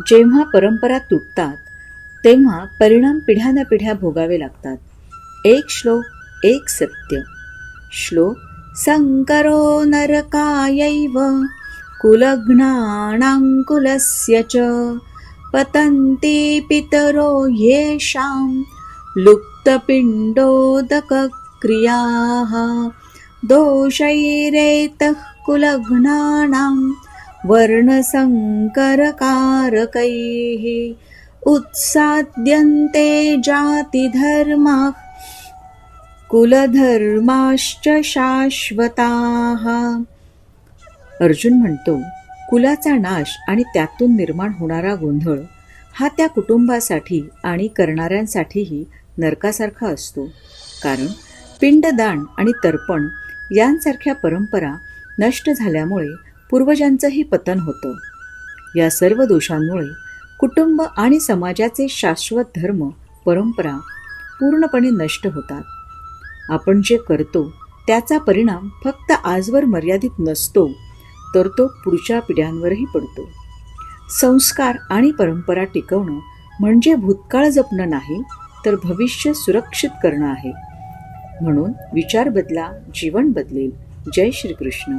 जेव्हा परंपरा तुटतात तेव्हा परिणाम पिढ्यानपिढ्या भोगावे लागतात. एक श्लोक एक सत्य. श्लोक. संकरो नरकायैव कुलघ्नानां कुलस्य च पतन्ति पितरो येषां लुप्तपिण्डोदकक्रियाः दोषैरेतः कुलघ्नानां वर्णसंकरकारकैः उत्साद्यन्ते जातिधर्माः कुलधर्माश्च शाश्वताः. अर्जुन म्हणतो, कुलाचा नाश आणि त्यातून निर्माण होणारा गोंधळ हा त्या कुटुंबासाठी आणि करणाऱ्यांसाठीही नरकासारखा असतो. कारण पिंडदान आणि तर्पण यांसारख्या परंपरा नष्ट झाल्यामुळे पूर्वजांचंही पतन होतं. या सर्व दोषांमुळे कुटुंब आणि समाजाचे शाश्वत धर्म परंपरा पूर्णपणे नष्ट होतात. आपण जे करतो त्याचा परिणाम फक्त आजवर मर्यादित नसतो, तर तो पुढच्या पिढ्यांवरही पडतो. संस्कार आणि परंपरा टिकवणं म्हणजे भूतकाळ जपणं नाही, तर भविष्य सुरक्षित करणं आहे. म्हणून विचार बदला, जीवन बदलेल. जय श्री कृष्ण.